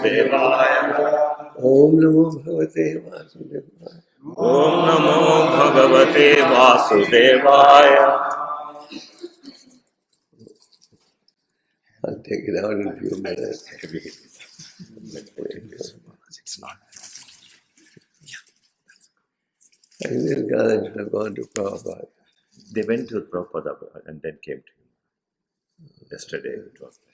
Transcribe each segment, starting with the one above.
Vasudevaya. Om Namo Bhagavate Vasudevaya. Om Namo Bhagavate Vasudevaya. I'll take it out in a few minutes. I think these guys have gone to Prabhupada. They went to Prabhupada and then came to him. Yesterday it was there.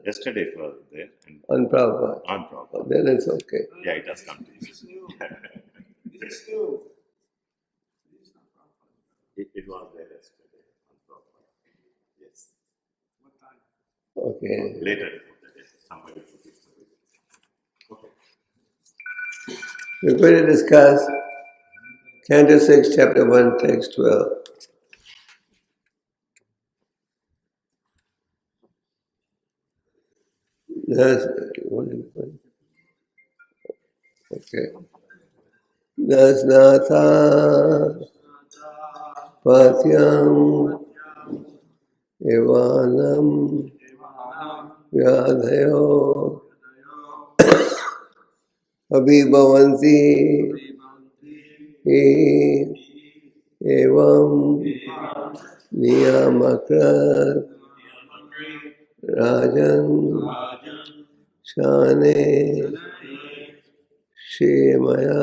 Yesterday it was there. And On Prabhupada. on Prabhupada. Then it's okay. Yeah, it has come to him. It was there yesterday on Prabhupada. Yes. Okay. Later, somebody put it. Okay. We're going to discuss Canto 6, Chapter 1, Text 12. Okay. Nāśnataḥ pathyam evānnaṁ vyādhayo abhibhavanti evam niyama-kṛt rājan śanaiḥ kṣemāya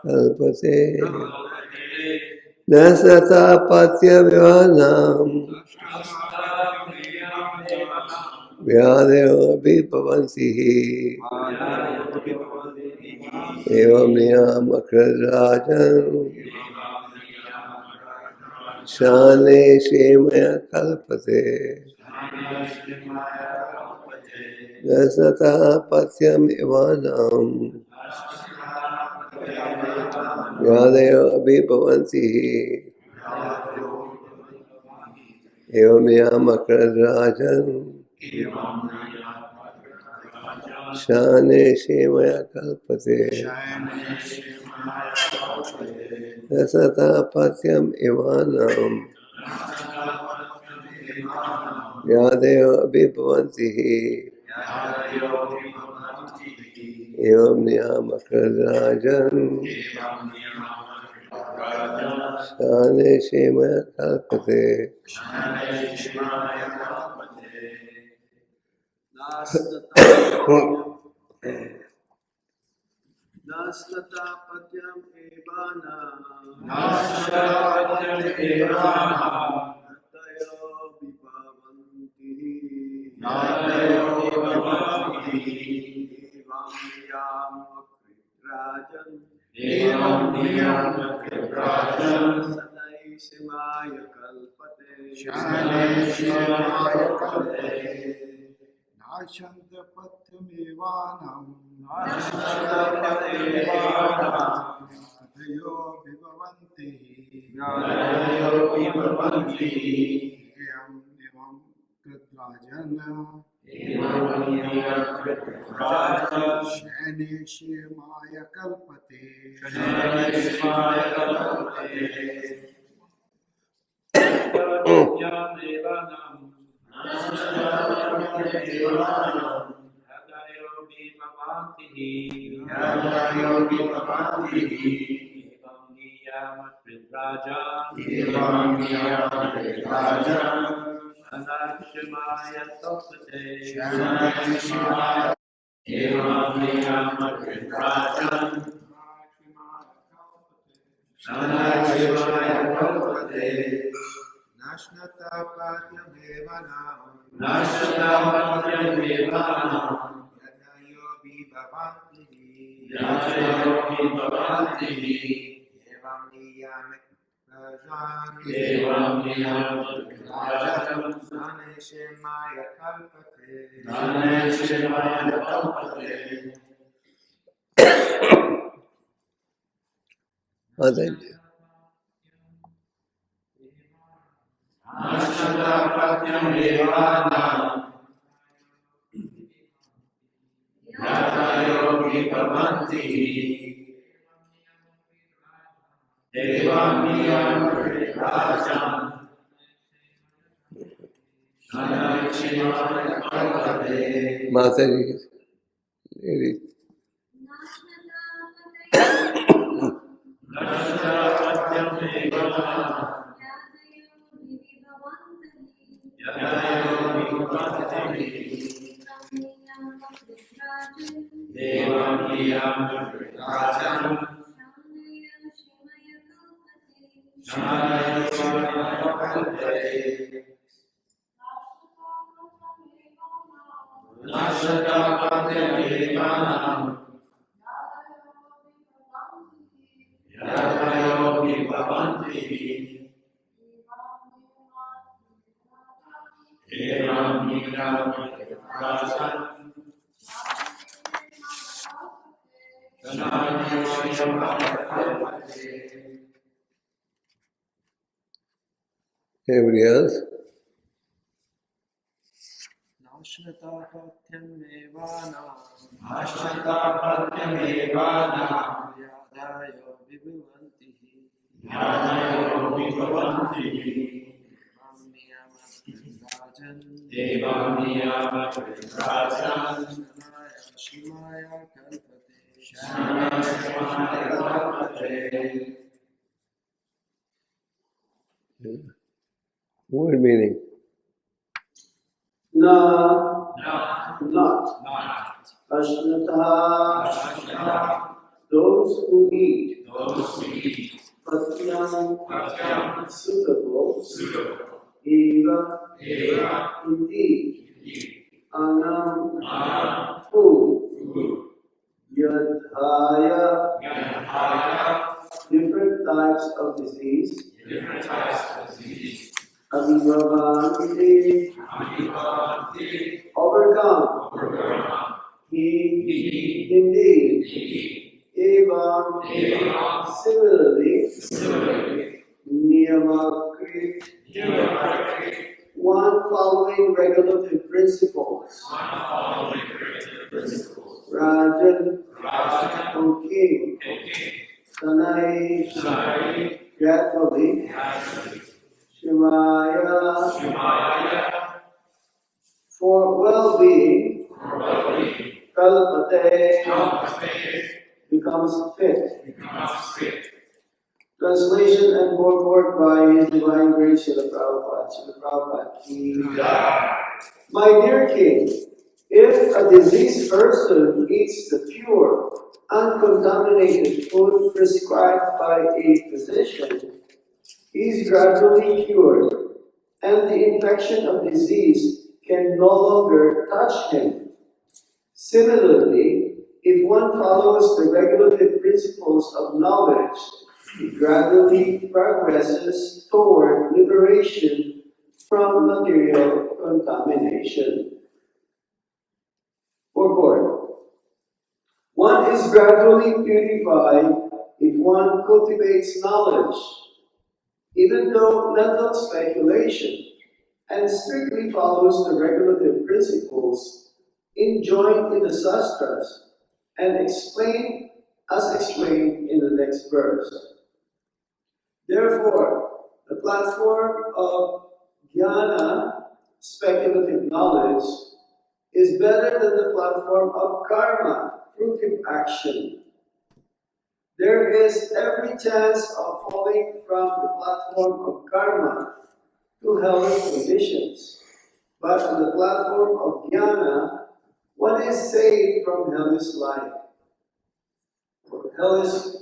kalpate nāśnataḥ pathyam evānnaṁ vyādhayo bhibhavanti evam niyamakṛd rājan śanaiḥ kṣemāya kalpate nāśnataḥ pathyam evānnaṁ vyādhayo abhibhavanti evam niyamakṛd rājan śanaiḥ kṣemāya kalpate nāśnataḥ pathyam evānnaṁ vyādhayo abhibhavanti evam niyamakṛd rājan śanaiḥ kṣemāya kalpate nāśnataḥ pathyam evānnaṁ vyādhayo bhibhavanti evam niyama-kṛt śanaiḥ kalpate nāśnataḥ pathyam evānnaṁ vyādhayo bhibhavanti evam rājan śanaiḥ kalpate nāśnataḥ pathyam evānnaṁ vyādhayo bhibhavanti evam niyama-kṛt śanaiḥ kalpate Nāśnataḥ pathyam evānnaṁ vyādhayo bhibhavanti evam niyamakṛd rājan śanaiḥ kalpate. Mataji, lady. nāśnataḥ pathyam evaṁ. vyādhayo bhibhavanti. evam niyamakṛd rājan. śanaiḥ kalpate. nāśnataḥ pathyam evānnaṁ. vyādhayo bhibhavanti. evam niyama-kṛt rājan. Anybody else? nāśnataḥ pathyam evānnaṁ aśnataḥ pathyam evaṁ. vyādhayo bhibhavanti vyādhayo bhibhavanti. evam niyama-kṛt rājan evam niyamakṛd rājan. śanaiḥ kalpate śanaiḥ kalpate. Word meaning. not Not aśnataḥ aśnataḥ. those who eat Those who eat pathyam suitable, evam evam, indeed annam annam, food food, vyādhayo vyādhayo, different types of disease different types of disease, abhibhavanti abhibhavanti, overcome overcome, he indeed evam similarly niyama-kṛt niyamakṛd, one following regulative principles following regulative principles, rājan rājan, O king śanaiḥ śanaiḥ, gratefully kṣemāya for well-being for well-being, kalpate becomes fit. becomes fit. Translation and purport by His Divine Grace Srila Prabhupada. Srila Prabhupada ki jai. My dear King, if a diseased person eats the pure, uncontaminated food prescribed by a physician, he is gradually cured, and the infection of disease can no longer touch him. Similarly, if one follows the regulative principles of knowledge, he gradually progresses toward liberation from material contamination. Purport. One is gradually purified if one cultivates knowledge, even though mental speculation, and strictly follows the regulative principles enjoined in the sastras and explained in the next verse. Therefore, the platform of jnana, speculative knowledge, is better than the platform of karma, fruitive action. There is every chance of falling from the platform of karma to hellish conditions, but on the platform of jnana, one is saved from hellish life. Or hellish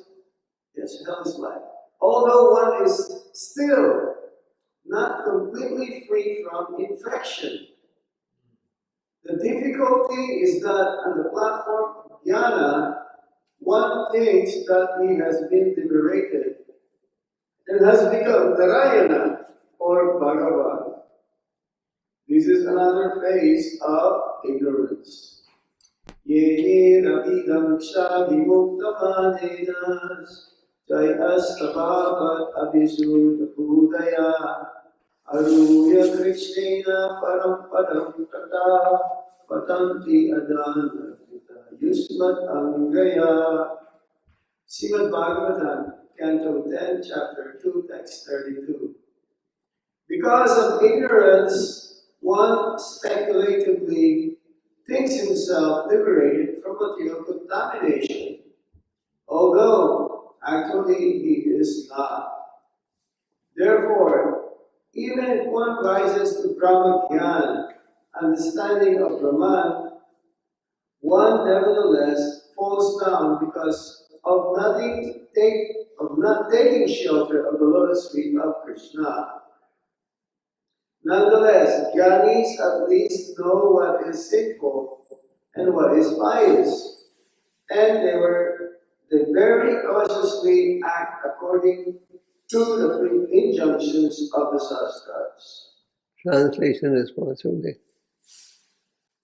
life. Although one is still not completely free from infection. The difficulty is that on the platform of jnana, one thinks that he has been liberated and has become Narayana or Bhagavan. This is another phase of ignorance. Yena vidam vimuktamadena śanaiḥ abhisudapudaya aruya krishnena param padam tata patanti adana yusmat angaya. Srimad Bhagavatam, Canto 10, Chapter 2, Text 32. Because of ignorance, one speculatively thinks himself liberated from material contamination, although actually he is not. Therefore, even if one rises to Brahma-gyan, understanding of Brahman, one nevertheless falls down because of not taking shelter of the lotus feet of Krishna. Nonetheless, jnanis at least know what is sinful and what is pious, and they very cautiously act according to the injunctions of the sastras. Translation responsibly.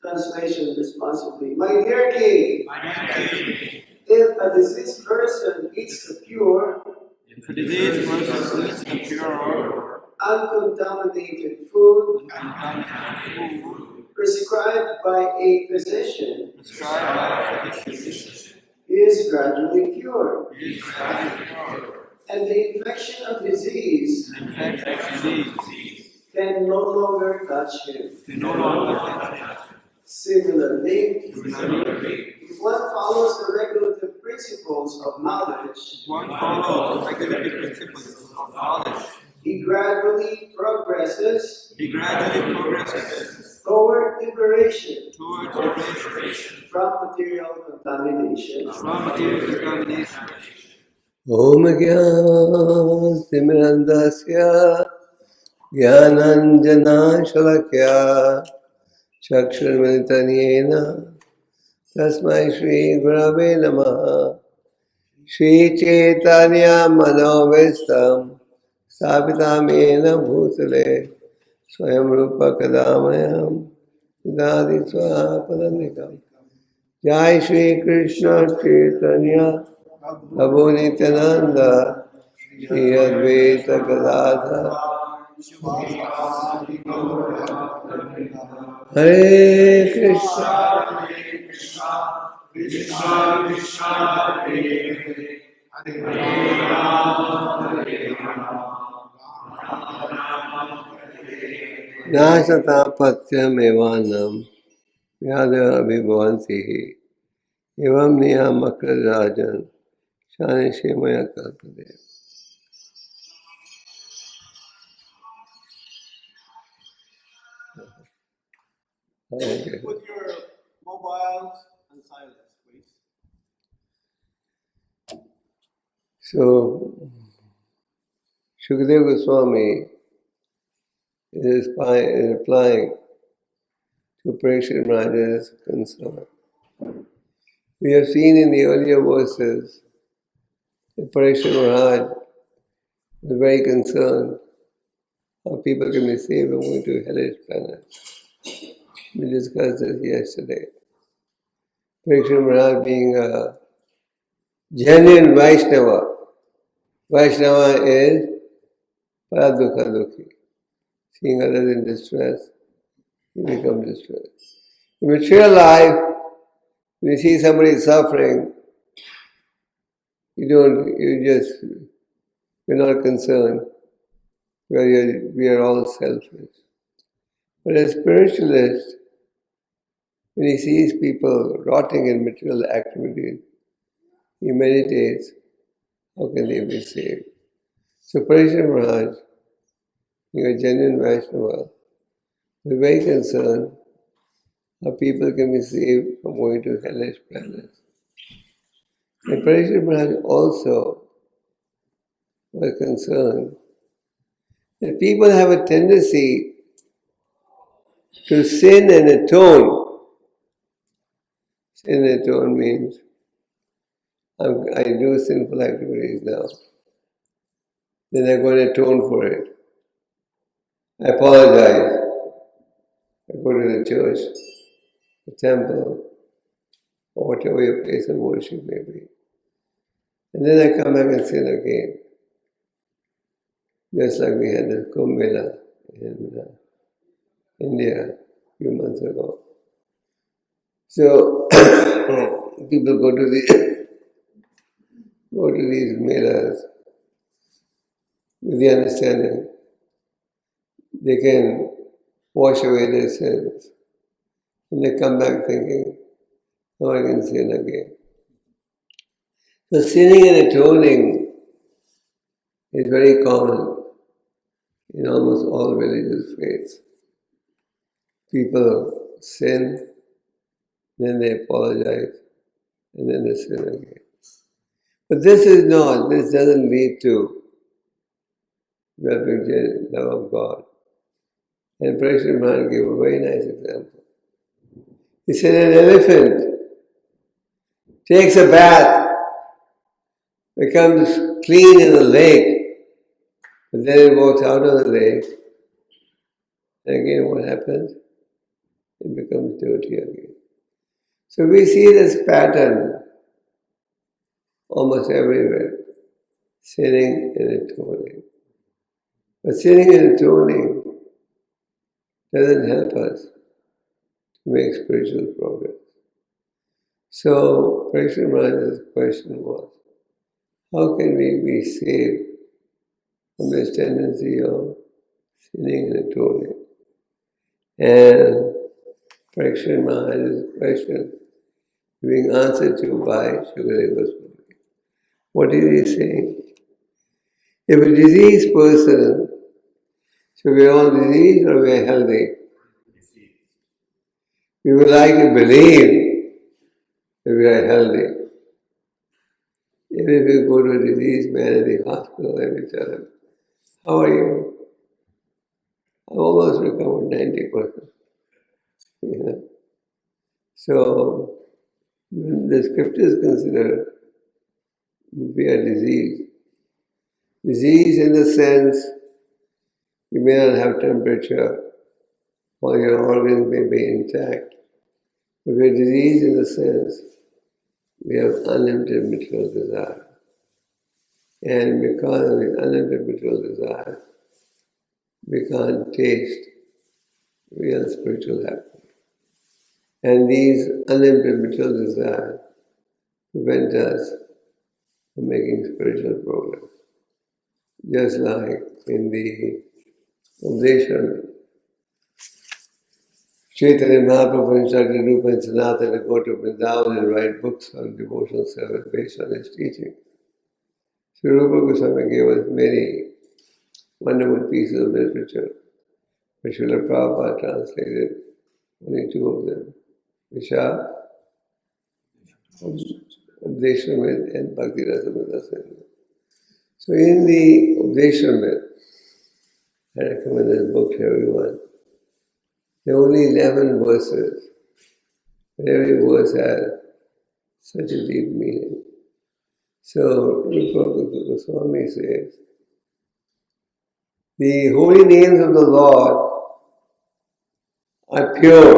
Translation responsibly. My dear king, if a diseased person eats the pure, uncontaminated food prescribed by a physician, he is gradually cured. And the infection of disease can no longer touch him. Similarly, if one follows the regulative principles of knowledge, he gradually progresses toward liberation from material contamination. Om Gyan Simirandasya Gyananjana Shalakya Chakshurmilitanyena Tasmai Shri Gurave Namaha Shri Chaitanya Manovistam Sapitamena Bhutale Swayam Rupa Kadamayam Dadi Swaha Padamikam Jai Shri Krishna Chaitanya Prabhu Nityananda Shri Advaita Gadadhara Hare Krishna nāśnataḥ pathyam evānnaṁ vyādhayo bhibhavanti evam niyama-kṛt rājan śanaiḥ kalpate. Put your mobiles on silence, please. So, Shukadeva Goswami is replying to Parikshit Maharaj's concern. We have seen in the earlier verses that Parikshit Maharaj was very concerned how people can be saved from going to hellish planets. We discussed this yesterday. Parikshit Maharaj being a genuine Vaishnava. Vaishnava is paradukha dukhi. Seeing others in distress, you become distressed. In material life, when you see somebody suffering, you're not concerned, because we are all selfish. But as spiritualist, when he sees people rotting in material activities, he meditates, how can they be saved? So Parikshit Maharaj, being a genuine Vaishnava, was very concerned how people can be saved from going to hellish planets. And Parikshit Maharaj also was concerned that people have a tendency to sin and atone. Sin and atone means I do sinful activities now, then I'm going to atone for it. I apologize. I go to the church, the temple, or whatever your place of worship may be. And then I come back and sin again. Just like we had the kṣemāya in India a few months ago. So people go to these melas with the understanding they can wash away their sins. And they come back thinking, now I can sin again. So sinning and atoning is very common in almost all religious faiths. People sin, then they apologize, and then they sin again. But this doesn't lead to reverent love of God. And Krishna Maharaj gave a very nice example. He said an elephant takes a bath, becomes clean in the lake, but then it walks out of the lake, and again what happens? It becomes dirty again. So we see this pattern almost everywhere, sinning and atoning. But sinning and atoning doesn't help us to make spiritual progress. So Krishna Maharaj's question was, how can we be saved from this tendency of sinning and atoning? And Krishna Maharaj's question being answered to by Shukadeva Goswami. What is he saying? If a diseased person, so we are all diseased or we are healthy? We would like to believe that we are healthy. Even if you go to a diseased man in the hospital and you tell him, how are you? I've almost recovered 90%. Yeah. So, the scriptures consider we are diseased. Disease in the sense you may not have temperature, or your organs may be intact. But we are diseased in the sense we have unlimited material desire. And because of the unlimited material desire, we can't taste real spiritual happiness. And these unlimited material desires prevent us from making spiritual progress. Just like in the Udesham, Chaitanya Mahaprabhu instructed Rupa and Sanatana to go to Vrindavan and write books on devotional service based on his teaching. So Rupa Goswami gave us many wonderful pieces of literature, which Srila Prabhupada translated, only two of them, which are Udesham and Bhakti Rasamrita Sindhu. So in the Udesham, I recommend this book to everyone. There are only 11 verses, but every verse has such a deep meaning. So Rupa Goswami says, the holy names of the Lord are pure.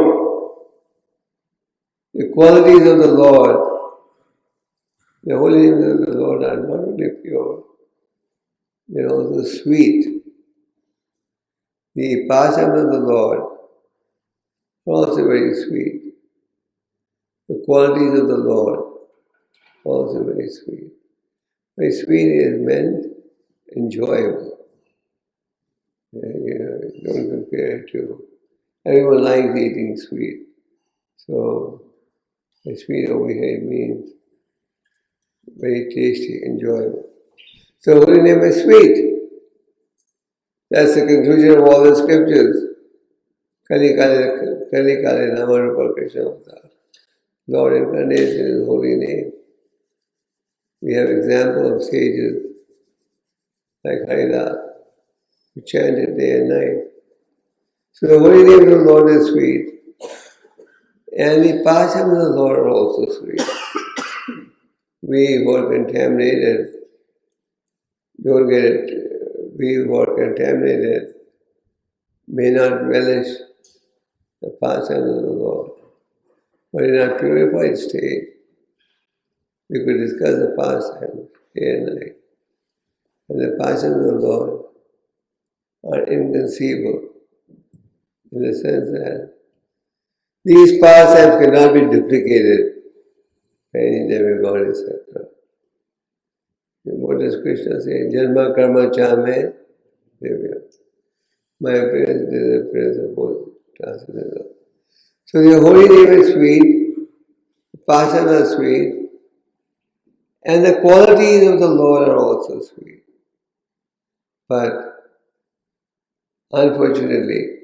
The qualities of the Lord, the holy names of the Lord are not only pure, they are also sweet. The pathyam of the Lord are also very sweet. The qualities of the Lord are also very sweet. By sweet is meant enjoyable. Don't compare it to, everyone likes eating sweet. So, by sweet over here means very tasty, enjoyable. So, holy name is sweet. That's the conclusion of all the scriptures. Kali Kali Nama Rupa Krishna Avatar. Lord incarnation is holy name. We have examples of sages like Haridas, who chant it day and night. So the holy name of the Lord is sweet. And the pathyam of the Lord are also sweet. We who are contaminated don't get it. We who are contaminated may not relish the pathyam of the Lord. But in our purified state, we could discuss the pathyam day and night. And the pathyam of the Lord are inconceivable in the sense that these pathyams cannot be duplicated by any demigod, etc. What does Krishna say? Janma karma chame devya. My appearance, the appearance of both transcendental. So the holy name is sweet, the patham are sweet, and the qualities of the Lord are also sweet. But unfortunately,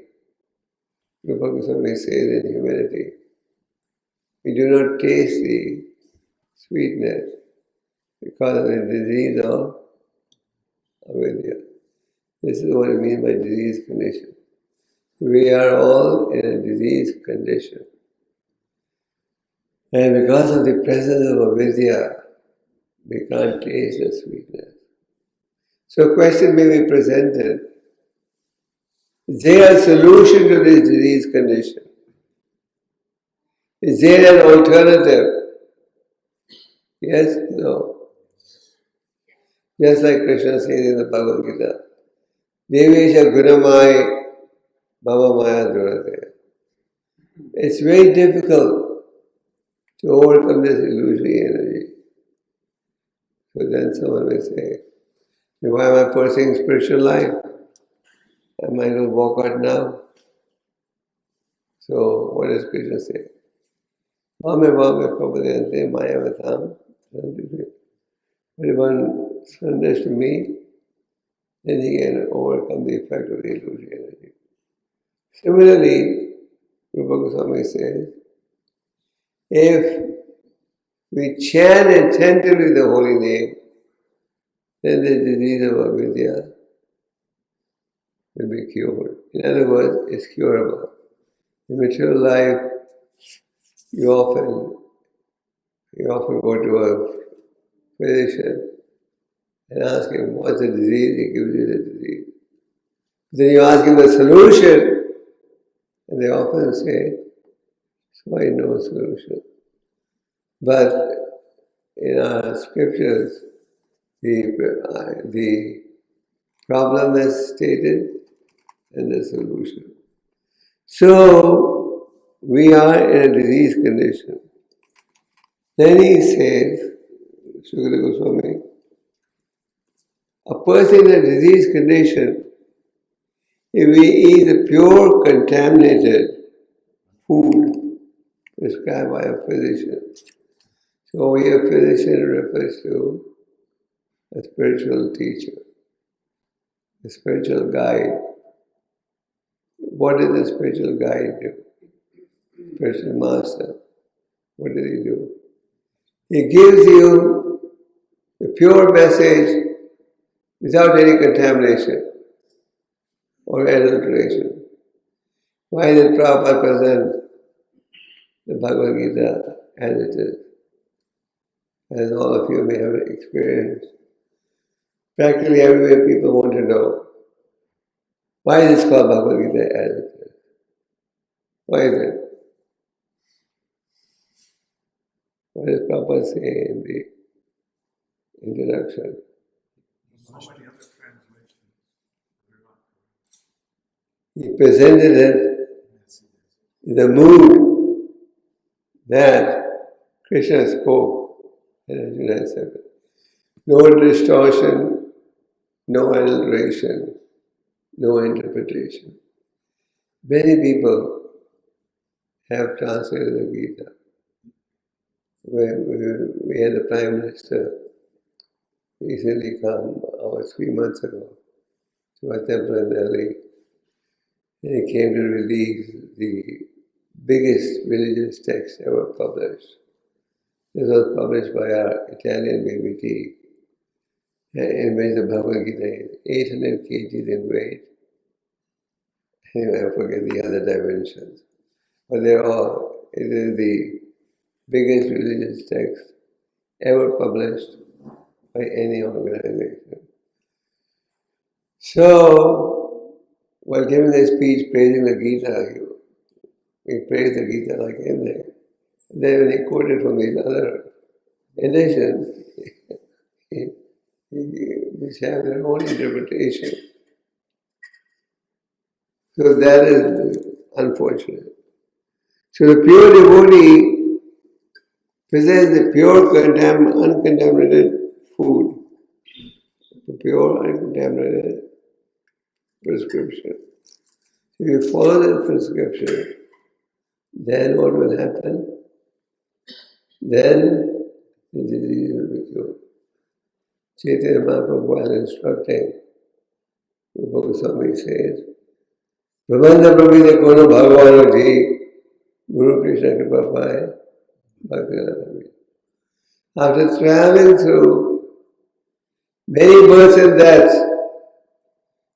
Gopal Krishna says in humility, we do not taste the sweetness because of the disease of avidya. This is what I mean by disease condition. We are all in a disease condition. And because of the presence of avidya, we can't taste the sweetness. So a question may be presented. Is there a solution to this disease condition? Is there an alternative? Yes? No? Just like Krishna says in the Bhagavad Gita, Devesha Gunamai Bhava Maya Durate. It's very difficult to overcome this illusory energy. So then someone will say, why am I pursuing spiritual life? I might as well walk out now. So what does Krishna say? Vāme prapadayante maya evaṁ. But if one surrenders to me, then he can overcome the effect of the illusory energy. Similarly, Rupa Goswami says, if we chant attentively the holy name, then the disease of avidya will be cured. In other words, it's curable. In material life, you often go to a physician and ask him what's the disease, he gives you the disease. Then you ask him the solution, and they often say, sorry, no solution. But in our scriptures, the problem is stated and the solution. So, we are in a disease condition. Then he says, Sukadeva Goswami, a person in a disease condition, if we eat the pure contaminated food prescribed by a physician. So here physician refers to a spiritual teacher, a spiritual guide. What does the spiritual guide do? Spiritual master, what does he do? He gives you the pure message without any contamination or adulteration. Why did Prabhupada present the Bhagavad Gita as it is? As all of you may have experienced. Practically everywhere people want to know, why is it called Bhagavad Gita as it is? Why is it? What does Prabhupada say in the introduction? He presented it in the mood that Krishna spoke in Arjuna said. No distortion, no adulteration, no interpretation. Many people have translated the Gita. We had the Prime Minister recently come, about 3 months ago, to our temple in Delhi. And he came to release the biggest religious text ever published. This was published by our Italian BBT, in which the Bhagavad Gita is 800 kgs in weight. Anyway, I forget the other dimensions. But it is the biggest religious text ever published by any organization. So, while giving a speech praising the Gita, he praised the Gita like anything. Then when he quoted from these other editions, which have their own interpretation. So that is unfortunate. So the pure devotee presents the pure uncontaminated food, the pure uncontaminated prescription. If you follow the prescription, then what will happen? Then the disease will be cured. Chaitanya Mahaprabhu, while instructing, Gopal Krishna says, Brahmanda Prabhita Kono Bhagavano Ji, Guru Krishna Kripa Pai, Bhakti. After traveling through many births and deaths,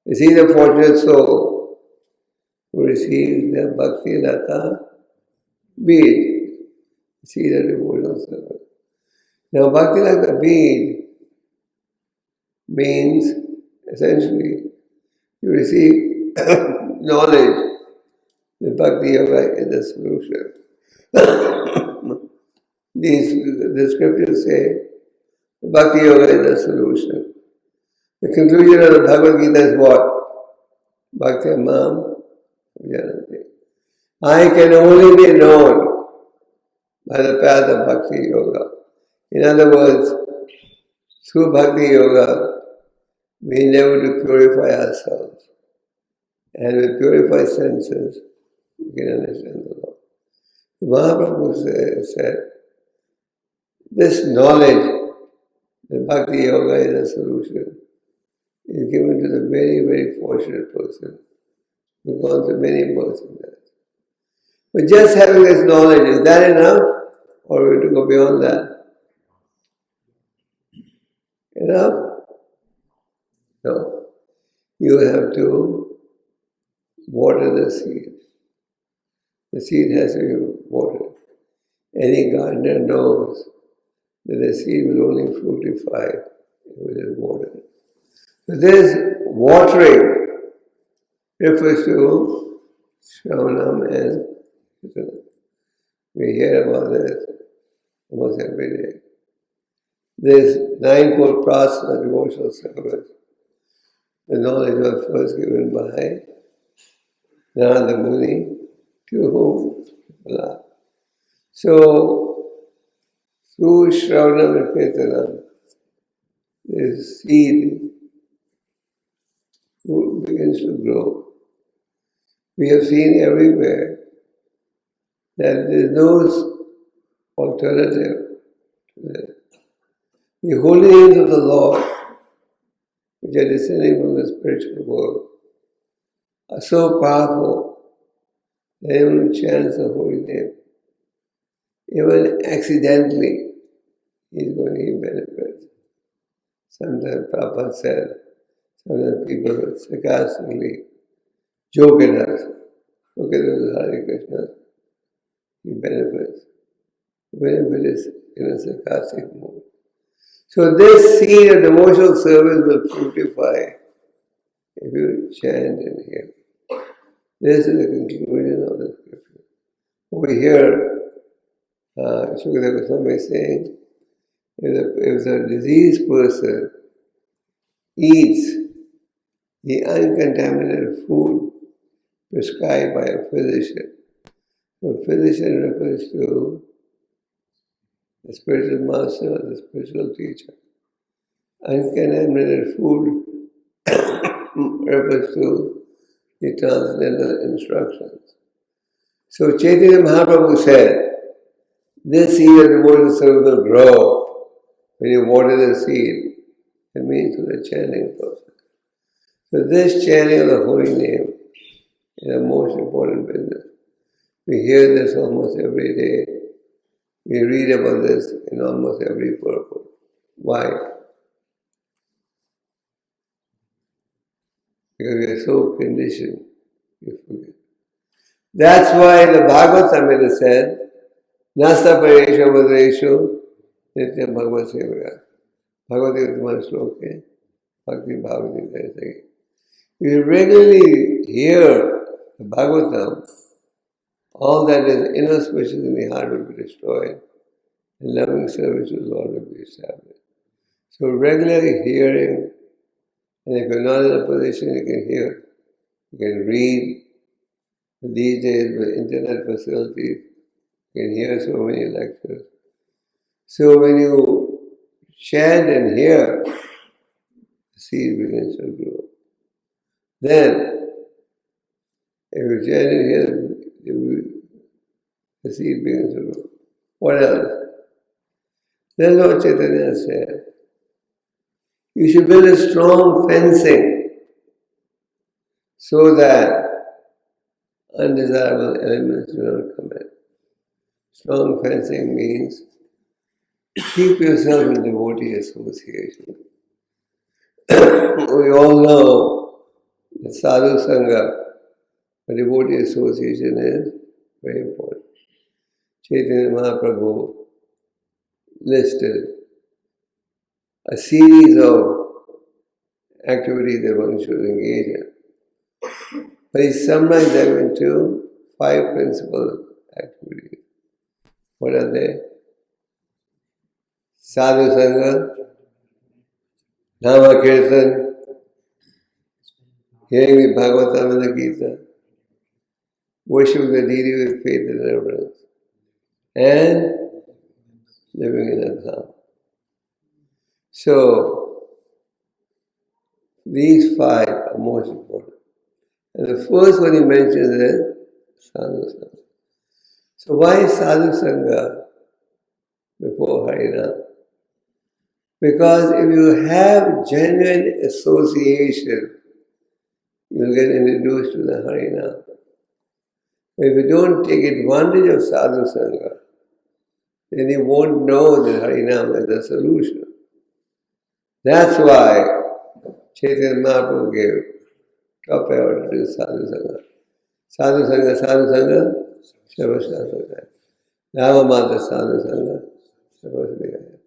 you see the fortunate soul who receives the Bhakti Lata bead. You see the devotional service. Now, Bhakti Lata bead means essentially you receive knowledge that Bhakti Yoga is the solution. The scriptures say Bhakti Yoga is the solution. The conclusion of the Bhagavad Gita is what? Pathyam vyādhayo. I can only be known by the path of Bhakti Yoga. In other words, through Bhakti Yoga, we endeavor to purify ourselves. And with purified senses, we can understand the Lord. Mahaprabhu said, this knowledge that Bhakti Yoga is a solution is given to the very, very fortunate person who gone through many births and deaths. But just having this knowledge, is that enough? Or we have to go beyond that? Enough? No. You have to water the seed. The seed has to be watered. Any gardener knows that the seed will only fructify if it is watered. So this watering refers to Shravanam and Kirtanam. We hear about this almost every day. This ninefold process of devotional service, the knowledge was first given by Narada Muni, to whom people are. So, through Shravanam and Kirtanam, this seed begins to grow. We have seen everywhere that there is no alternative to this. The holy names of the Lord, which are descending from the spiritual world, are so powerful that anyone who chants the holy name, even accidentally, he is going to give benefits. Sometimes Prabhupada said, sometimes people sarcastically joke at us. Look at those Hare Krishna, he benefits. The benefit is in a sarcastic mood. So this seed of devotional service will fructify if you chant and hear. This is the conclusion of the scripture. Over here, Shukadeva Goswami is saying, if a diseased person eats the uncontaminated food prescribed by a physician, so physician refers to the spiritual master or the spiritual teacher. Uncontaminated food refers to the transcendental instructions. So Chaitanya Mahaprabhu said, this seed of devotional service will grow when you water the seed. It means through the chanting process. So this chanting of the holy name is the most important business. We hear this almost every day. We read about this in almost every purpose. Why? Because we are so conditioned, we forget. That's why the Bhagavad Samhita said, Nasta paresho vadresho nityam bhagavad sevaya. Bhagavad Gita is sloka, abhibhavanti there is again. You regularly hear the Bhagavatam, all that is inauspicious in the heart will be destroyed, and loving service will always be established. So regularly hearing, and if you're not in a position you can hear, you can read. These days with internet facilities, you can hear so many lectures. So when you chant and hear, the seed begins to grow. Then, If you chant it here, the seed begins to grow. What else? Then Lord Chaitanya said, you should build a strong fencing so that undesirable elements do not come in. Strong fencing means keep yourself in devotee association. We all know that sadhu sangha, a devotee association, is very important. Chaitanya Mahaprabhu listed a series of activities that one should engage in. But he summarized them into 5 principal activities. What are they? Sadhu Sangha, niyama-kṛt, hearing the Bhagavatam and the Gita, worship the deity with faith and reverence, and living in annam. So, these 5 are most important. And the first one he mentions is Sadhu Sangha. So why Sadhu Sangha before Harinam? Because if you have genuine association, you will get introduced to the Harinam. But if you don't take advantage of Sadhu Sangha, then you won't know that Harinam is the solution. That's why Chaitanya Mahaprabhu gave top priority to Sadhu Sangha. Sadhu Sangha, Sadhu Sangha, Shavasthasana. Nāva-matra Sadhu Sangha, Shavasthasana.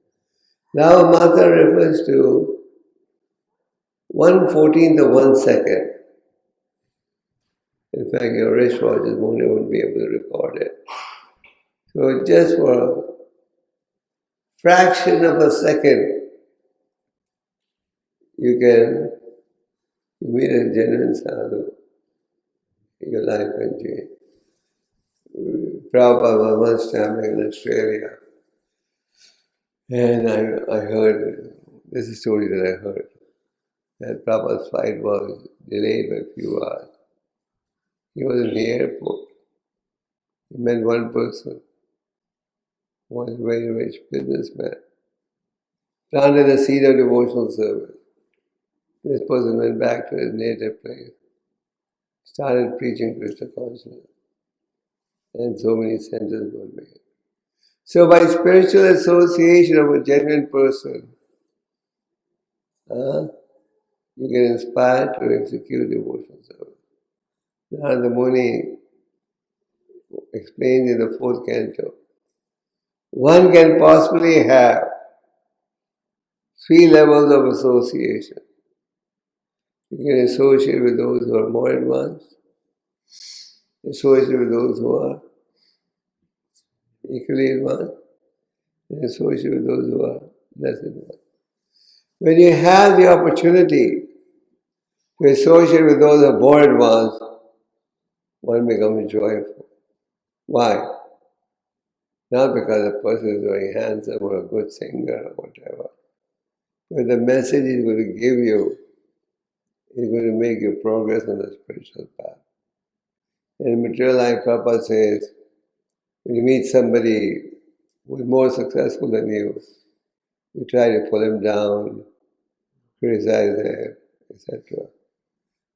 Nāva-matra refers to 1/14th of 1 second. In fact, your wristwatches won't even be able to record it. So just for a fraction of a second, you meet a genuine sadhu, your life can change. Prabhupada was once traveling in Australia, and I heard, this is a story that I heard, that Prabhupada's flight was delayed by a few hours. He was in the airport. He met one person who was a very rich businessman, planted a seed of devotional service. This person went back to his native place, started preaching Krishna consciousness, and so many centers were made. So by spiritual association of a genuine person, you get inspired to execute devotional service. Narada Muni explains in the 4th canto, one can possibly have 3 levels of association. You can associate with those who are more advanced, associate with those who are equally advanced, and associate with those who are less advanced. When you have the opportunity to associate with those who are more advanced, one becomes joyful. Why? Not because the person is very handsome or a good singer or whatever, but the message he's going to give you is going to make you progress on the spiritual path. In material life, Prabhupada says, when you meet somebody who is more successful than you try to pull him down, criticize him, etc.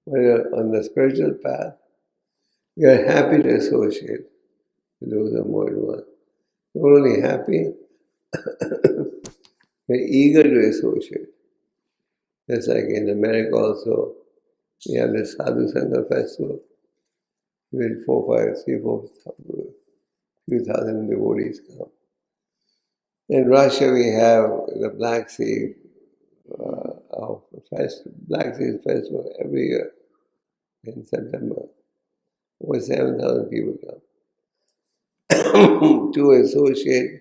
But on the spiritual path, we are happy to associate with those who are more advanced. Not only happy, we're eager to associate. Just like in America also, we have the Sadhu Sangha festival. With few thousand devotees come. In Russia, we have the Black Sea Black Sea Festival every year in September. Over 7,000 people come to associate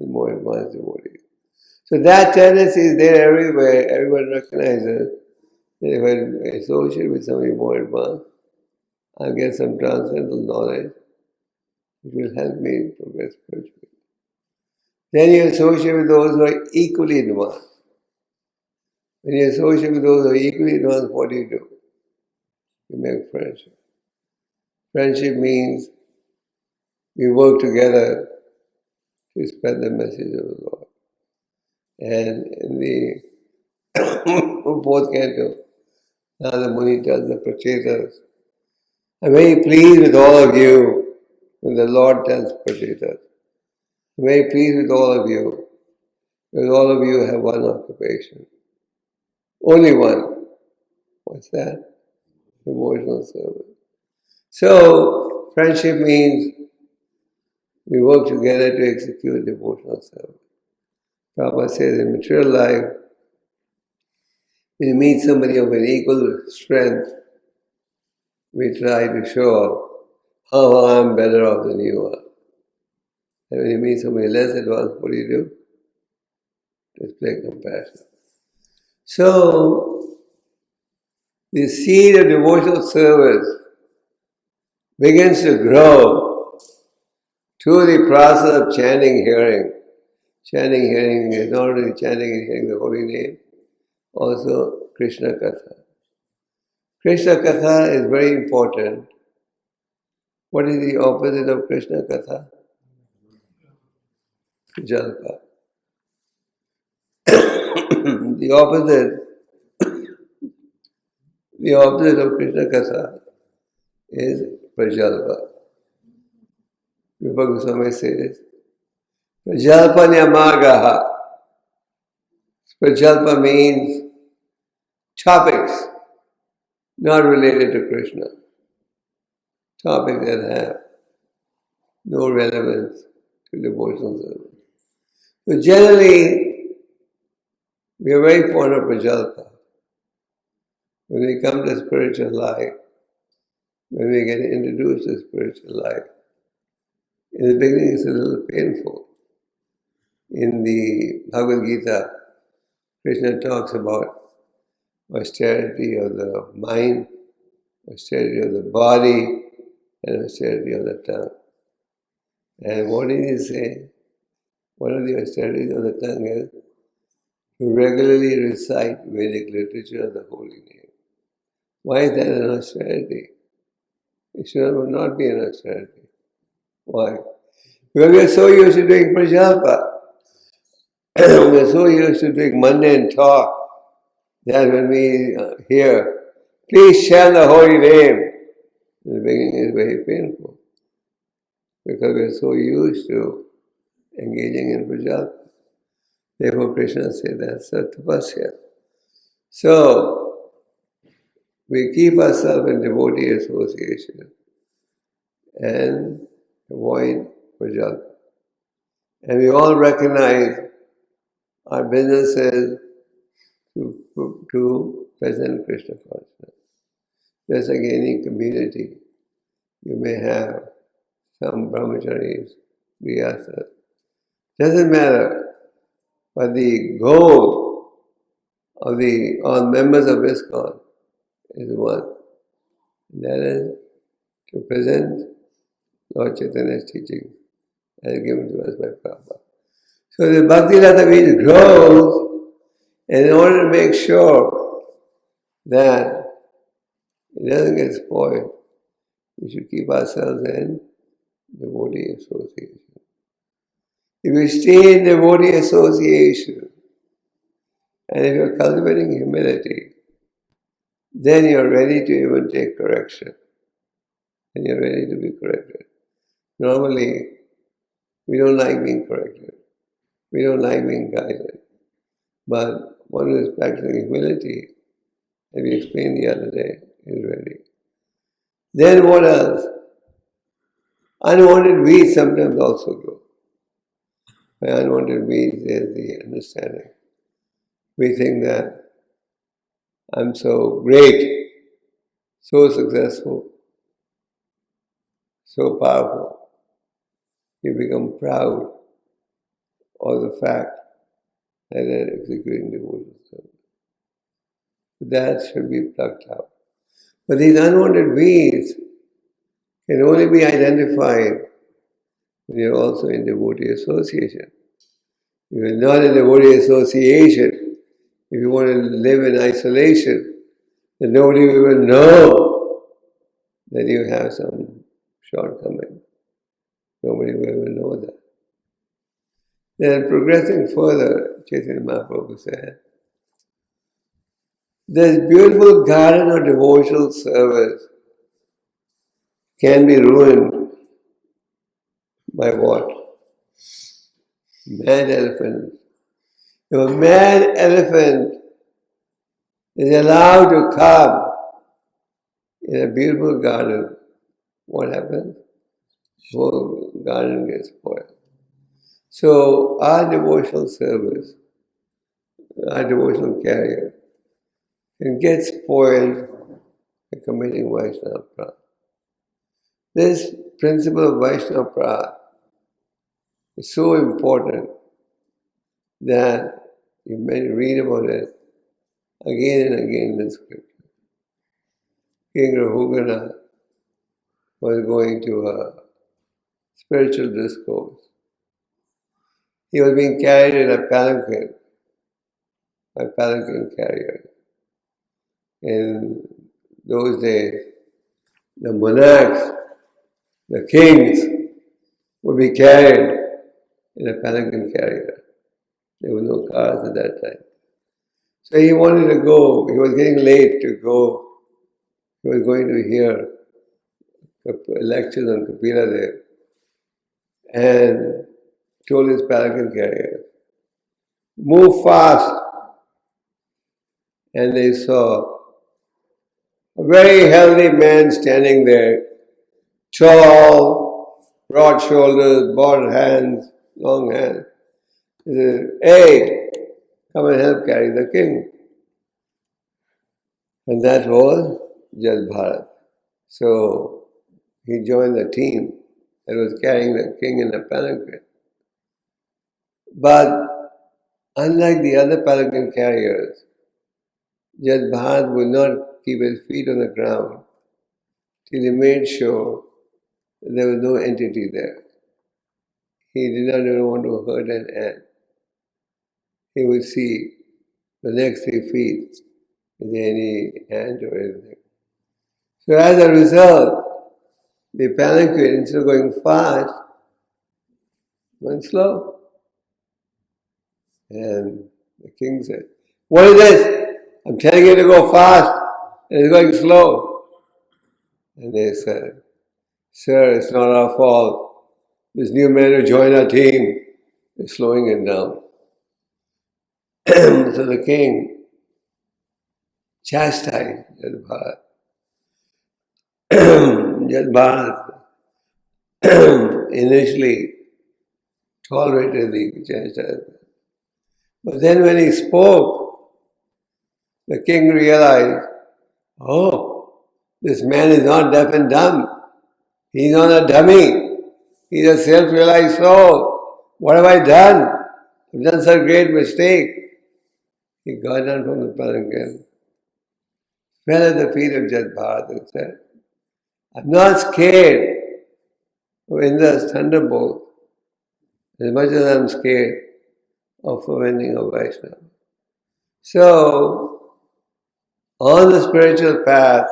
with more advanced devotees. So that tendency is there everywhere. Everyone recognizes that if I associate with somebody more advanced, I'll get some transcendental knowledge which will help me progress spiritually. Then you associate with those who are equally advanced. When you associate with those who are equally advanced, what do? You make friendship. Friendship means we work together to spread the message of the Lord. And in the fourth canto, now the Muni tells the Prachetas, I'm very pleased with all of you, when the Lord tells Prachetas. I'm very pleased with all of you, because all of you have one occupation. Only one. What's that? Devotional service. So, friendship means we work together to execute devotional service. Prabhupada says in material life, when you meet somebody of an equal strength, we try to show how I'm better off than you are. And when you meet somebody less advanced, what do? Display compassion. So, the seed of devotional service begins to grow through the process of chanting, hearing. Chanting, hearing is not only chanting and hearing the holy name, also Krishna Katha. Krishna Katha is very important. What is the opposite of Krishna Katha? Jalpa. The opposite of Krishna Katha is Prajalpa. Gopal Krishna Goswami says, Prajalpa niyama-kṛt. Prajalpa means topics not related to Krishna. Topics that have no relevance to devotional service. So generally, we are very fond of Prajalpa. When we come to spiritual life, when we get introduced to spiritual life, in the beginning it's a little painful. In the Bhagavad Gita, Krishna talks about austerity of the mind, austerity of the body, and austerity of the tongue. And what did he say? One of the austerities of the tongue is to regularly recite Vedic literature of the holy name. Why is that an austerity? It should not be an austerity. Why? Because we are so used to doing prajalpa. We are so used to doing mundane talk that when we hear, please chant the holy name, in the beginning is very painful. Because we are so used to engaging in prajalpa. Therefore Krishna said that's a tapasya. So, we keep ourselves in devotee association and avoid prajalpa. And we all recognize our business is to present Krishna consciousness. Just like any community, you may have some brahmacharis, grihasthas. Doesn't matter, but the goal of all members of ISKCON is one. And that is to present Lord Chaitanya's teaching as given to us by Prabhupada. So the Bhakti Rata Beej grows, and in order to make sure that it doesn't get spoiled, we should keep ourselves in devotee association. If you stay in devotee association, and if you're cultivating humility, then you're ready to even take correction. And you're ready to be corrected. Normally, we don't like being corrected. We don't like being guided. But one who is practicing humility, as we explained the other day, is ready. Then what else? Unwanted weeds sometimes also grow. By unwanted weeds, there's the understanding. We think that I'm so great, so successful, so powerful. You become proud of the fact that they're executing devotional service. That should be plucked out. But these unwanted weeds can only be identified when you're also in devotee association. If you're not in devotee association, if you want to live in isolation, then nobody will know that you have some shortcoming. Nobody will ever know that. Then progressing further, Chaitanya Mahaprabhu said, this beautiful garden of devotional service can be ruined by what? Mad elephant. If a mad elephant is allowed to come in a beautiful garden, what happens? The whole garden gets spoiled. So our devotional service, our devotional carrier, can get spoiled by committing Vaishnava. This principle of Vaishnava is so important that you may read about it again and again in the scripture. King Rahugana was going to a spiritual discourse. He was being carried in a palanquin carrier. In those days, the monarchs, the kings, would be carried in a palanquin carrier. There were no cars at that time. So he wanted to go. He was getting late to go. He was going to hear lectures on Kapila there. And told his palanquin carrier, move fast. And they saw a very healthy man standing there, tall, broad shoulders, broad hands, long hands. He said, hey, come and help carry the king. And that was Jal Bharat. So he joined the team that was carrying the king in a palanquin. But unlike the other palanquin carriers, Jal Bharat would not keep his feet on the ground till he made sure that there was no entity there. He did not even want to hurt an ant. He would see the next 3 feet, is there any ant or anything. So as a result, the palanquin, instead of going fast, went slow. And the king said, what is this? I'm telling you to go fast, and it's going slow. And they said, sir, it's not our fault. This new man who joined our team is slowing it down. So the king chastised Jal Bharat. Jal Bharat initially tolerated the chastisement. But then when he spoke, the king realized, oh, this man is not deaf and dumb. He's not a dummy. He's a self-realized soul. What have I done? I've done such a great mistake. He got down from the palanquin, fell at the feet of Jal Bharat and said, I'm not scared of Indra's thunderbolt as much as I'm scared of offending a Vaishnava. So, on the spiritual path,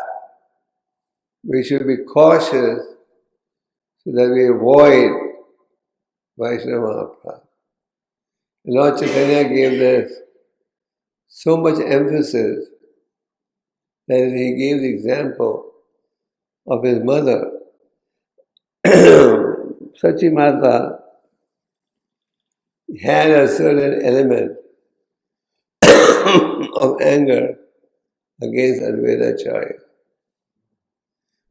we should be cautious so that we avoid Vaishnava Mahaprabhu. Lord Chaitanya gave this so much emphasis that he gave the example of his mother. Sachi Mata had a certain element of anger against Advaitacharya.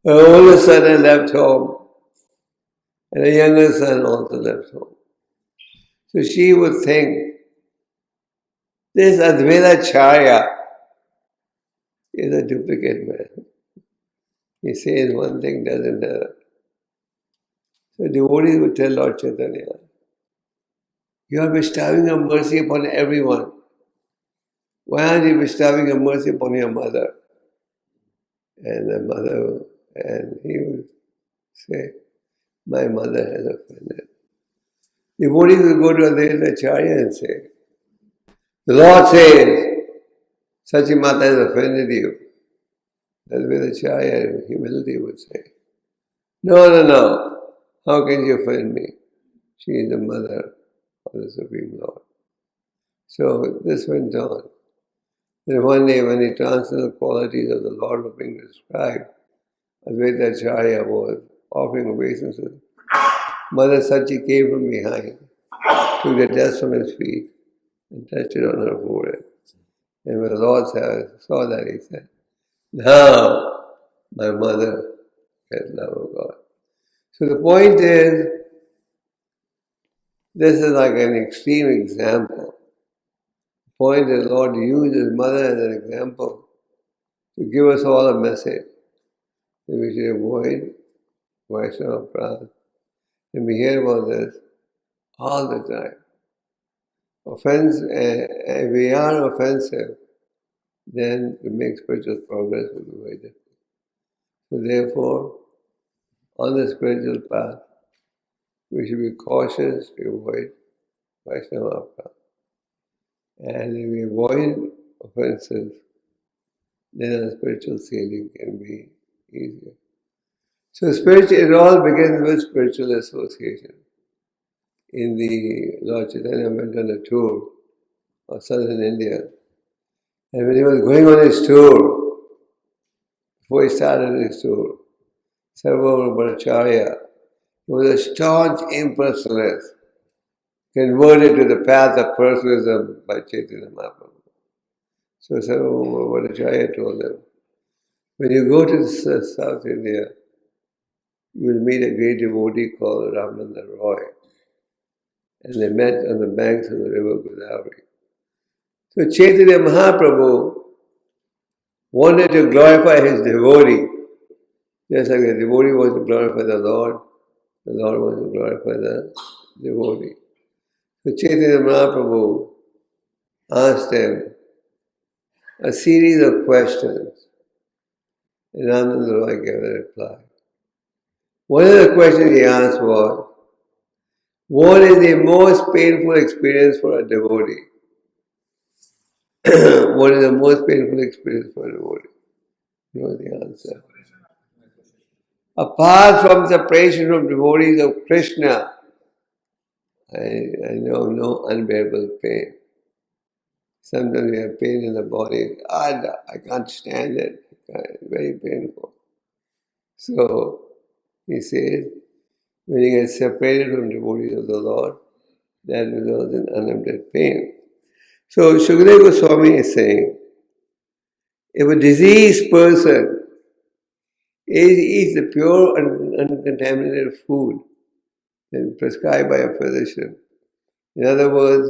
Her older son had left home, and a younger son also left home. So she would think, this Advaitacharya is a duplicate man. He says one thing, does another. So devotees would tell Lord Chaitanya, you are bestowing your mercy upon everyone. Why aren't you bestowing your mercy upon your mother? And the mother, and he would say, my mother has offended. Devotees would go to Advaitacharya and say, the Lord says, Sachi Mata has offended you. Advaitacharya in humility would say, No. How can she offend me? She is the mother of the Supreme Lord. So this went on. Then one day when the transcendental qualities of the Lord were being described, Advaitacharya was offering obeisances. Mother Sachi came from behind, took the dust from his feet, and touched it on her forehead. And when the Lord saw that, he said, "Now my mother has love of God." So the point is, this is like an extreme example. The point is, the Lord used his mother as an example to give us all a message that we should avoid Vaishnava. And we hear about this all the time. If we are offensive, then to make spiritual progress will be very difficult. So therefore, on the spiritual path, we should be cautious to avoid Vaishnava. And if we avoid offenses, then our spiritual sailing can be easier. So it all begins with spiritual association. In the Lord Chaitanya went on a tour of southern India. And when he was going on his tour, before he started his tour, Sarvabhauma Bhattacharya, he was a staunch impersonalist, converted to the path of personalism by Chaitanya Mahaprabhu. So Sarvabhauma Bhattacharya told him, when you go to South India, you will meet a great devotee called Ramananda Roy. And they met on the banks of the river Godavari. So Chaitanya Mahaprabhu wanted to glorify his devotee, just like the devotee wants to glorify the Lord wants to glorify the devotee. So Chaitanya Mahaprabhu asked him a series of questions, and Ramananda Roy gave a reply. One of the questions he asked was, what is the most painful experience for a devotee? What is the most painful experience for a devotee? You know the answer. Apart from separation from devotees of Krishna, I know no unbearable pain. Sometimes we have pain in the body. I can't stand it. It's very painful. So, he says, when you get separated from devotees of the Lord, that results in unlimited pain. So, Shukadeva Goswami is saying, if a diseased person eats the pure and uncontaminated food then prescribed by a physician, in other words,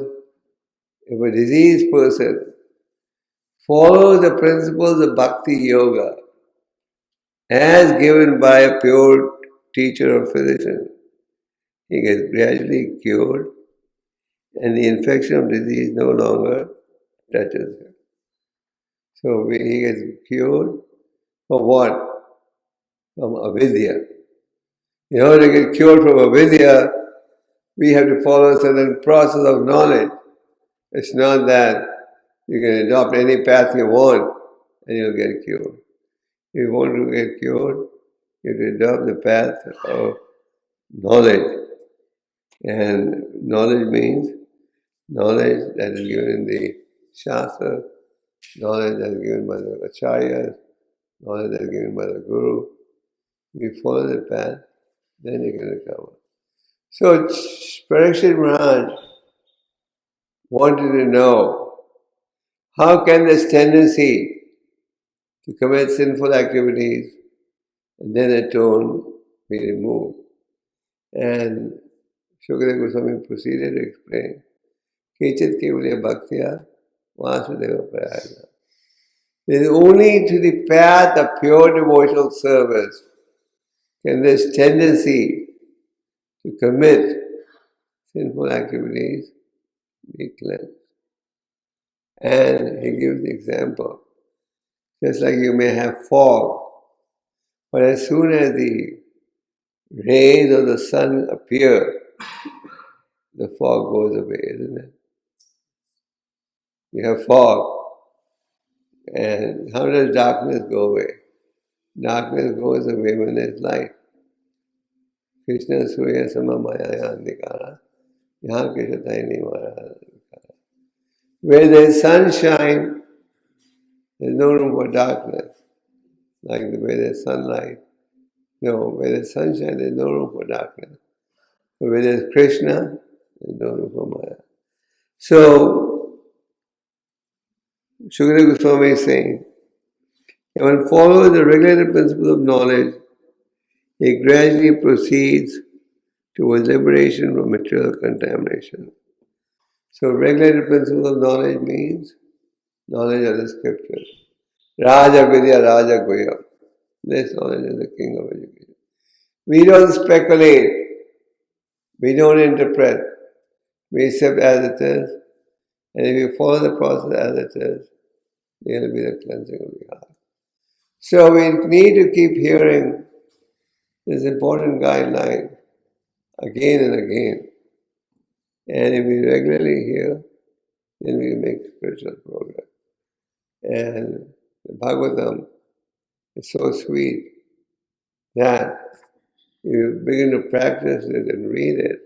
if a diseased person follows the principles of bhakti yoga as given by a pure teacher or physician, he gets gradually cured and the infection of disease no longer touches him. So he gets cured from what? From avidya. In order to get cured from avidya, we have to follow a certain process of knowledge. It's not that you can adopt any path you want and you'll get cured. If you want to get cured, you have to adopt the path of knowledge. And knowledge means knowledge that is given in the Shastra, knowledge that is given by the Acharyas, knowledge that is given by the Guru. If you follow the path, then you can recover. So Parikshit Maharaj wanted to know, how can this tendency to commit sinful activities and then atone be removed? And Shukadeva Goswami proceeded to explain, Kechit kevalya bhaktya vasudeva prayaya. It is only to the path of pure devotional service can this tendency to commit sinful activities be cleansed. And he gives the example, just like you may have fog, but as soon as the rays of the sun appear, the fog goes away, isn't it? You have fog, and how does darkness go away? Darkness goes away when there's light. Krishna Surya Samamaya Andikara, Yaha Krishna Niyama-kṛt. Where there is sunshine, there is no room for darkness. Like where there is sunlight. No, where there is sunshine, there is no room for darkness. But where there is Krishna, there is no room for Maya. So, Shukadeva Goswami is saying, if one follows the regulative principle of knowledge, it gradually proceeds towards liberation from material contamination. So, regulative principle of knowledge means knowledge of the scriptures. Raja Vidya Raja Guya. This knowledge is the king of education. We don't speculate. We don't interpret. We accept as it is. And if you follow the process as it is, there will be the cleansing of the heart. So we need to keep hearing this important guideline again and again. And if we regularly hear, then we make spiritual progress. And the Bhagavatam is so sweet that if you begin to practice it and read it,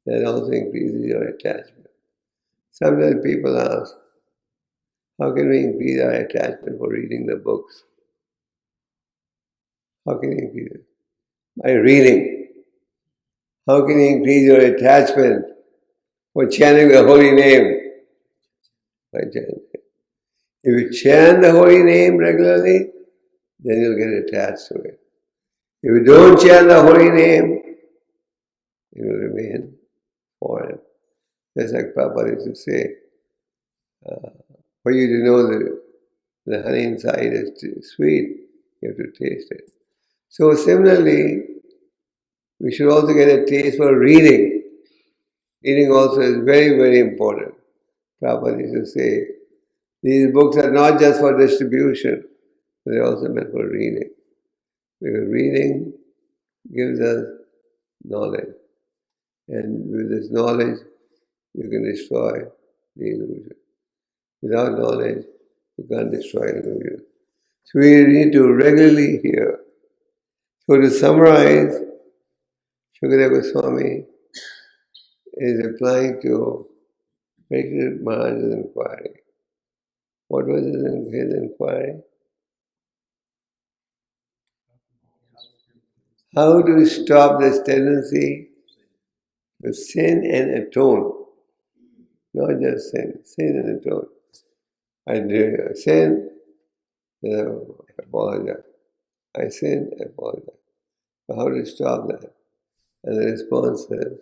that also increases your attachment. Sometimes people ask, how can we increase our attachment for reading the books? How can you increase it? By reading. How can you increase your attachment for chanting the holy name? By chanting. If you chant the holy name regularly, then you'll get attached to it. If you don't chant the holy name, it will remain foreign. Just like Prabhupada used to say, for you to know that the honey inside is sweet, you have to taste it. So similarly, we should also get a taste for reading. Reading also is very, very important. Prabhupada used to say, these books are not just for distribution, but they're also meant for reading. Because reading gives us knowledge. And with this knowledge, you can destroy the illusion. Without knowledge, you can't destroy the illusion. So we need to regularly hear. So to summarize, Shukadeva Goswami is replying to Parikshit Maharaj's inquiry. What was his inquiry? How to stop this tendency to sin and atone. Not just sin and atone. I did sin, then I apologize. I sin, I apologize. So how to stop that? And the response is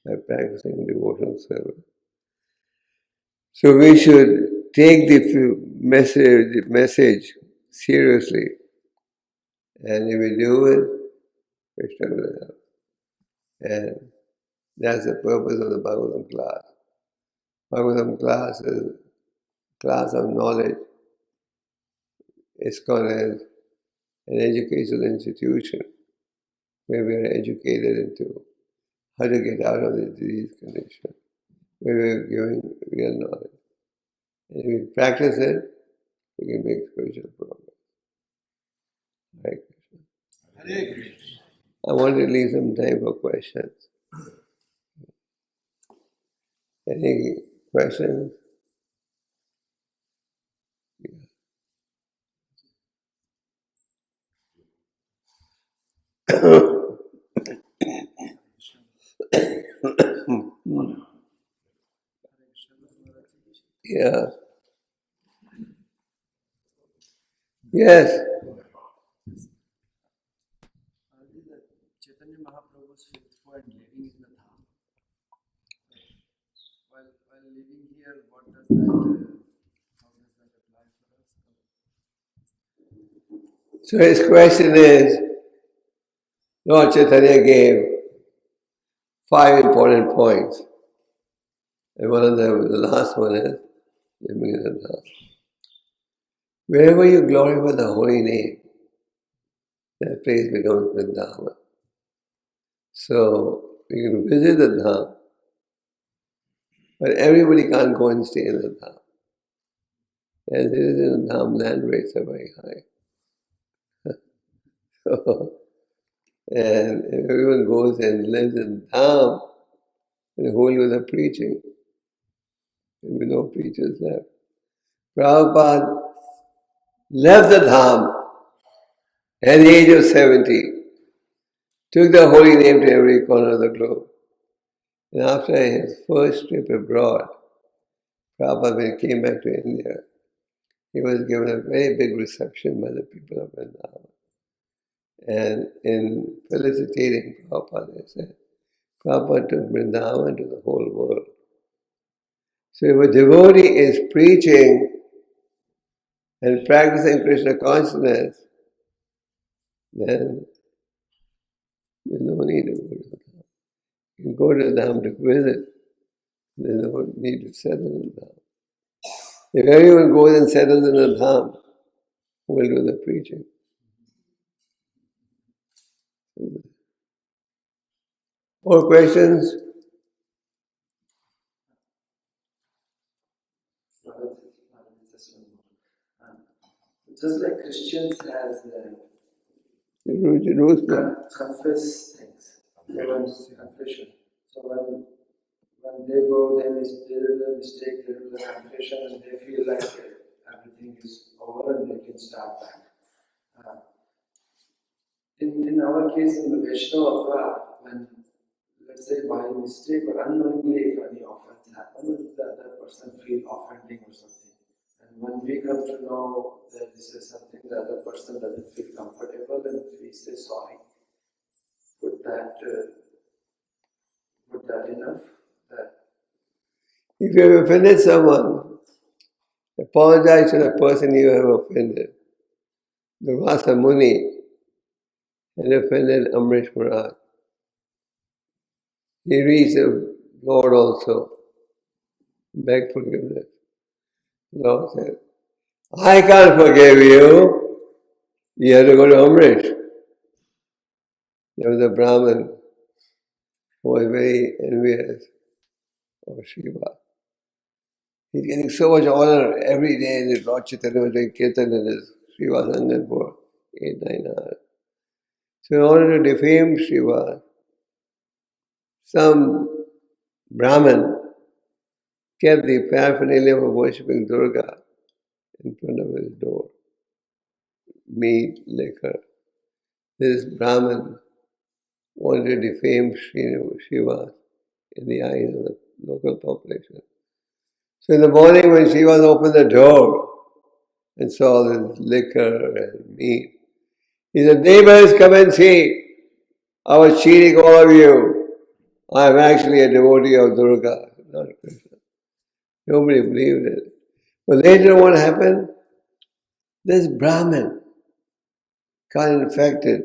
by practicing devotional service. So we should take the message seriously. And if we do it, Krishna will help. And that's the purpose of the Bhagavatam class. Bhagavatam class is a class of knowledge. ISKCON is an educational institution where we are educated into how to get out of the disease condition, where we are giving real knowledge. And if we practice it, we can make spiritual progress. Hare Krishna. Hare Krishna. I want to leave some time for questions. Any questions? Yeah. Yes. Chaitanya Mahaprabhu was faithful and living in the dham. While living here, what does that, how does that apply for us? So his question is, Lord Chaitanya gave 5 important points. And one of them, the last one is, living in the dham. Wherever you glorify the holy name, that place becomes Vrindavan. So you can visit the dham, but everybody can't go and stay in the dham. As it is in the dham, land rates are very high. So And everyone goes and lives in dham, and the whole world are preaching. There were no preachers left. Prabhupada left the dham at the age of 70, took the holy name to every corner of the globe. And after his first trip abroad, Prabhupada, when he came back to India, he was given a very big reception by the people of Vrindavan. And in felicitating Prabhupada, they said, Prabhupada took Vrindavan to the whole world. So if a devotee is preaching and practicing Krishna consciousness, then there's no need to go to the Dham. You can go to the Dham to visit. There's no need to settle in the Dham. If everyone goes and settles in the Dham, who will do the preaching? More questions? Just like Christians has Jerusalem. confess things, everyone's confession. So when they go, they do the mistake, they do the confession, and they feel like everything is over and they can start back. In our case, in the Vaishnava, when let's say by mistake or unknowingly if any offense happens, the other person feel offending or something. And when we come to know that this is something the other person doesn't feel comfortable, and we say sorry, would that enough? If you have offended someone, apologize to the person you have offended. The Rasa Muni had offended Amrish Maharaj. He reached the Lord also, begged forgiveness. The Lord said, I can't forgive you. You have to go to Amrish. There was a Brahmin who was very envious of Shiva. He's getting so much honor every day. The Lord Chaitanya was doing kirtan in his Shiva Sangan for 8-9 hours. So in order to defame Shiva, some Brahmin kept the paraphernalia of worshipping Durga in front of his door. Meat, liquor. This Brahmin wanted to defame Shiva in the eyes of the local population. So in the morning when Shiva opened the door and saw this liquor and meat, he said, neighbors, come and see. I was cheating all of you. I am actually a devotee of Durga, not Krishna. Nobody believed it. But later what happened? This Brahmin got infected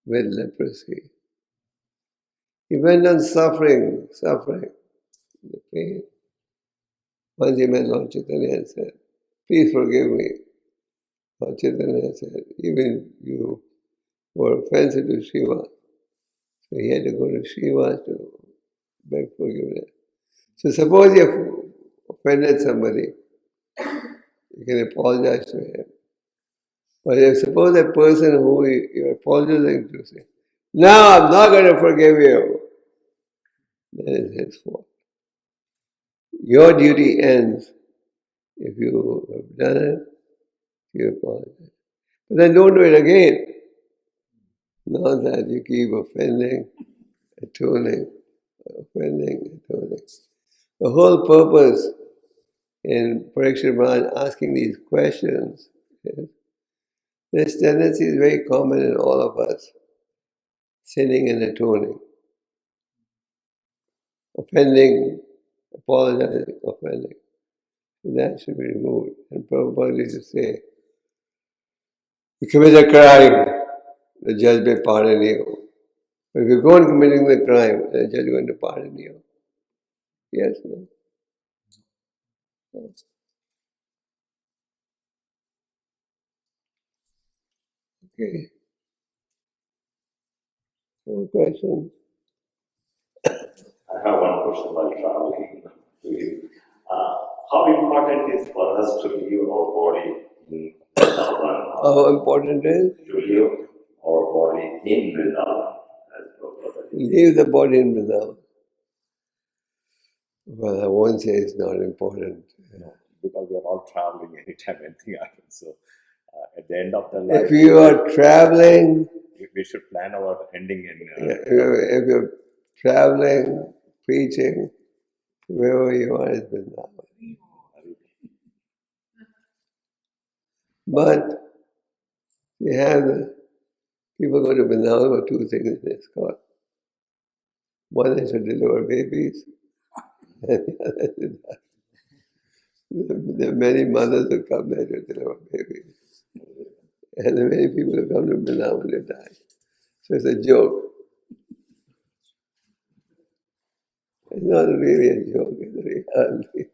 with leprosy. He went on suffering, the pain. Once he met Lord Chaitanya and said, please forgive me. Lord Chaitanya said, even you were offensive to Shiva. So he had to go to Shiva to beg forgiveness. So suppose you have offended somebody, you can apologize to him. But if suppose that person who you're apologizing to say, no, I'm not going to forgive you, that is his fault. Your duty ends if you have done it, you apologize. But then don't do it again. Not that you keep offending, atoning, offending, atoning. The whole purpose in Parikshit Maharaj asking these questions is this tendency is very common in all of us, sinning and atoning. Offending, apologizing, offending. That should be removed. And Prabhupada used to say, you commit a crime, the judge may pardon you. But if you go on committing the crime, the judge is going to pardon you. Yes, no? Okay. No questions? I have one question while traveling to you. How important is for us to leave our body in the long run? How important is? To leave our body in Vrindavan, as Prabhupada said. Leave the body in Vrindavan. Well, I won't say it's not important. No, because we are all traveling anytime anything happens. So at the end of the life, If you are traveling, we should plan our ending in. if you're traveling, preaching, wherever you are, it's Vrindavan. But you have people go to Vrindavan for two things in ISKCON. One is to deliver babies, and the other is to die. There are many mothers who come there to deliver babies. And there are many people who come to Vrindavan to die. So it's a joke. It's not really a joke, it's a reality.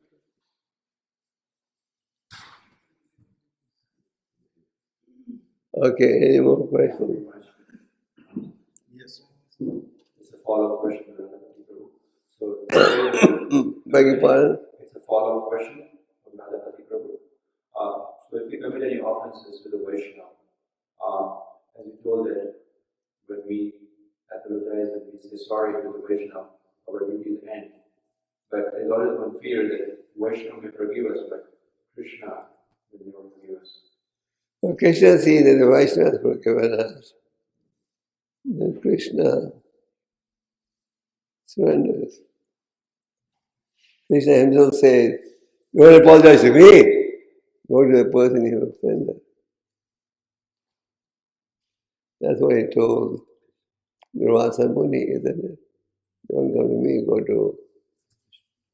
Okay, any more questions? Yes. It's a follow-up question. So, Beg your pardon? it's a follow-up question from Radhapati Prabhu. So if we commit any offenses to the Vaishnava, as you told that when we apologize and we say sorry to the Vaishnava, our duty is end. But there's always one fear that Vaishnava may forgive us, but Krishna will never forgive us. Well, Krishna sees that the Vaishnavas forgiven us. Then Krishna surrenders. Krishna himself says, "Don't apologize to me, go to the person you offended." That's what he told Durvasa Muni, isn't it? Don't come to me, go to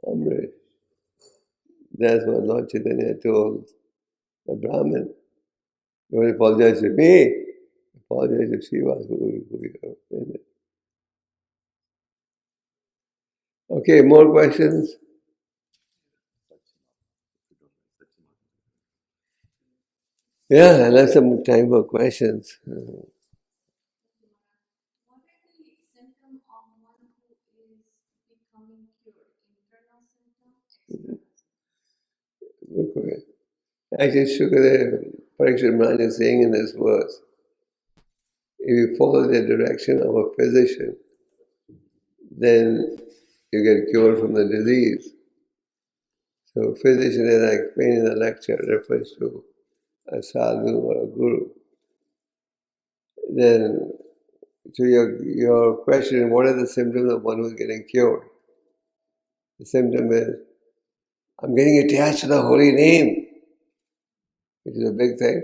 Amrit. That's what Lord Chaitanya told the Brahmin. Don't apologize to me, apologize to Shiva who you offended. Okay, more questions? Yeah, I left some time for questions. What are the symptoms of one who is becoming cured? Internal symptom, external symptom? Actually, Shukadeva Parikshit Maharaj is saying in this verse, if you follow the direction of a physician, then you get cured from the disease. So physician, as I explained in the lecture, refers to a sadhu or a guru. Then, to your question, what are the symptoms of one who is getting cured? The symptom is, I'm getting attached to the holy name, which is a big thing.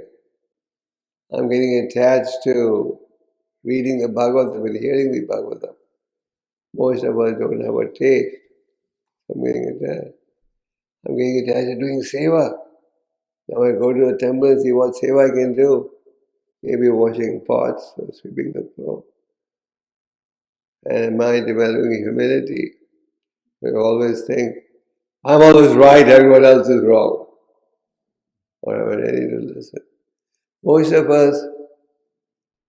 I'm getting attached to reading the Bhagavatam and hearing the Bhagavatam. Most of us don't have a taste. I'm getting attached. I'm getting attached to doing seva. Now I go to a temple and see what seva I can do. Maybe washing pots or sweeping the floor. And am I developing humility? I always think, I'm always right, everyone else is wrong. Or am I ready to listen? Most of us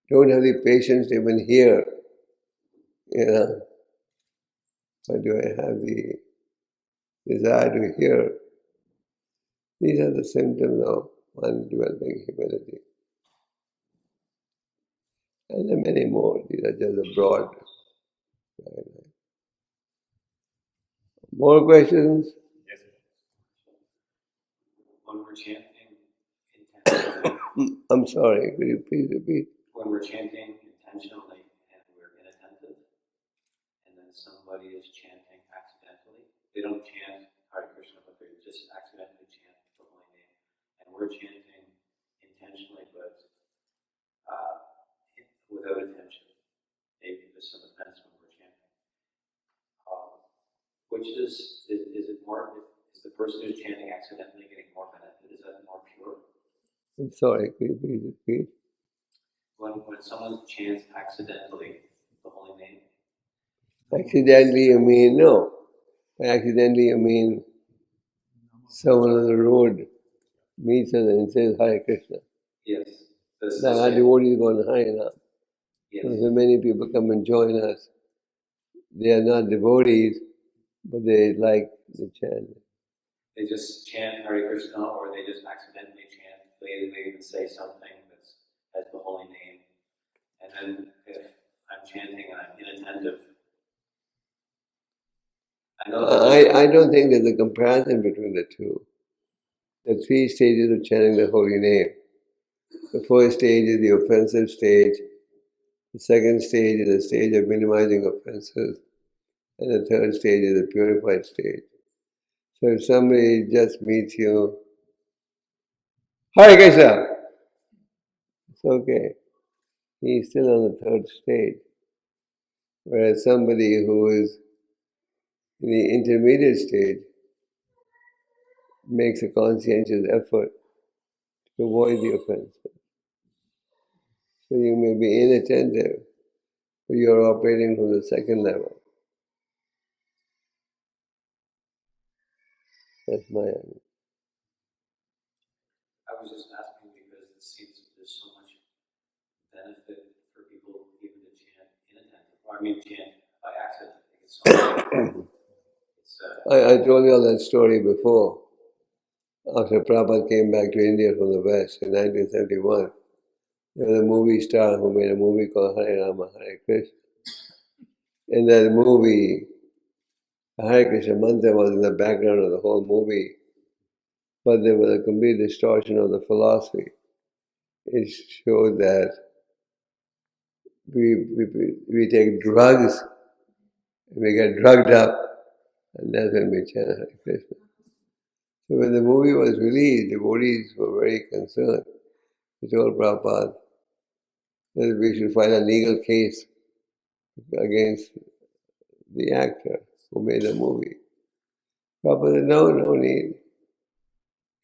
don't have the patience to even hear. But do I have the desire to hear? These are the symptoms of one developing humility. And there are many more. These are just a broad guideline. More questions? Yes. When we're chanting intentionally, I'm sorry, could you please repeat? when we're chanting intentionally and we're inattentive, and then somebody is chanting accidentally, they don't chant Hare Krishna, but they just accidentally chant the holy name, and we're chanting intentionally, but without attention. Maybe there's some offense when we're chanting. Which is it more? Is the person who's chanting accidentally getting more benefit? Is that more pure? I'm sorry, could you please repeat? When someone chants accidentally the holy name, Accidentally you mean no. By accidentally you mean someone on the road meets us and says Hare Krishna. yes, Like our devotees go on high enough. yes. So many people come and join us. They are not devotees, but they like the chant. They just chant Hare Krishna, or they just accidentally chant. They even say something that has the holy name, And then if I'm chanting and I'm inattentive, I know that I don't think there's a comparison between the two. The 3 stages of chanting the holy name. The first stage is the offensive stage. The second stage is the stage of minimizing offenses. And the third stage is the purified stage. So if somebody just meets you, Hare Krishna, it's okay. He's still on the third stage. Whereas somebody who is in the intermediate stage makes a conscientious effort to avoid the offenses. So you may be inattentive, but you're operating from the second level. That's my answer. I was just asking because it seems that there's so much benefit for people even to chant inattentive. Or I mean chant by accident. It's so I told you all that story before. After Prabhupada came back to India from the West in 1971, there was a movie star who made a movie called Hare Rama, Hare Krishna. In that movie, Hare Krishna mantra was in the background of the whole movie, but there was a complete distortion of the philosophy. It showed that we take drugs, and we get drugged up, and that's when we chant Hare Krishna. So when the movie was released, devotees were very concerned. They told Prabhupada that we should file a legal case against the actor who made the movie. Prabhupada said, no need.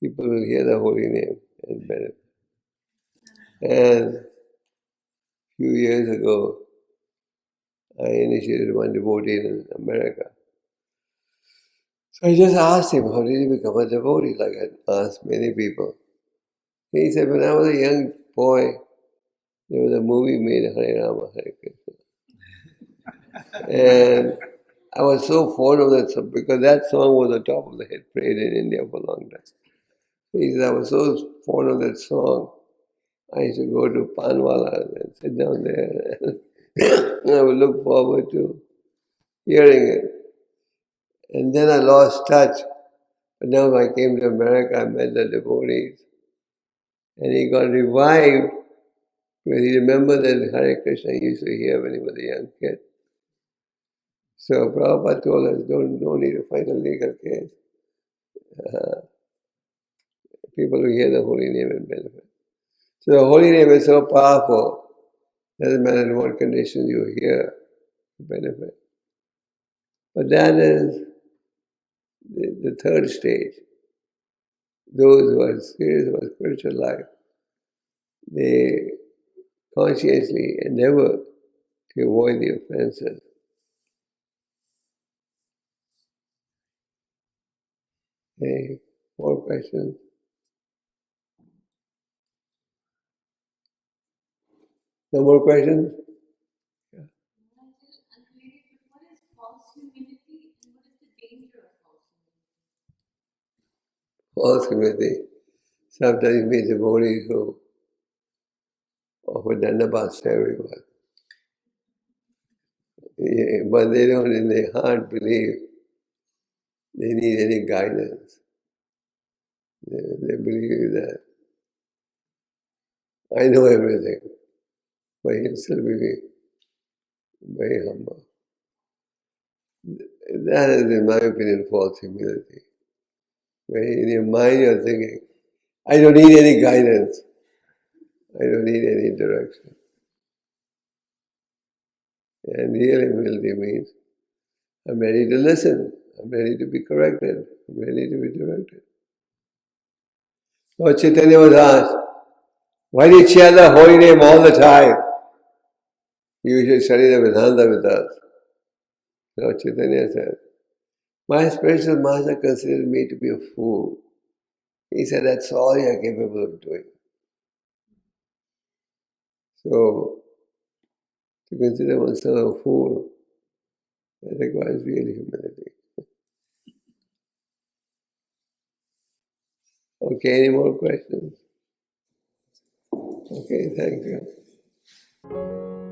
People will hear the holy name and benefit. And a few years ago, I initiated one devotee in America. So I just asked him, how did he become a devotee? Like I asked many people. He said, when I was a young boy, there was a movie made, Hare Rama, Hare Krishna. And I was so fond of that song, because that song was the top of the hit parade in India for a long time. He said, I was so fond of that song, I used to go to Panwala and sit down there, and I would look forward to hearing it. And then I lost touch. But now when I came to America, I met the devotees, and he got revived because he remembered that Hare Krishna he used to hear when he was a young kid. So Prabhupada told us, no need to fight a legal case. People who hear the holy name and benefit. So the holy name is so powerful, doesn't matter in what conditions you hear, you benefit. But that is the third stage. Those who are serious about spiritual life, they consciously endeavor to avoid the offenses. Okay, more questions? No more questions? Unrelated, what is false humility and what is the danger of false humility? False humility. Sometimes you meet devotees who offer dandabats to everyone. Yeah, but they don't in their heart believe they need any guidance. They believe that I know everything, but he'll still be very humble. That is, in my opinion, false humility. Where in your mind you're thinking, I don't need any guidance. I don't need any direction. And real humility means, I'm ready to listen. I'm ready to be corrected. I'm ready to be directed. Lord Chaitanya was asked, why do you chant the holy name all the time? You should study the Vedanta with us. Lord Chaitanya said, my spiritual master considered me to be a fool. He said, that's all you are capable of doing. So, to consider oneself a fool, that requires real humility. Okay, any more questions? Okay, thank you. Thank you.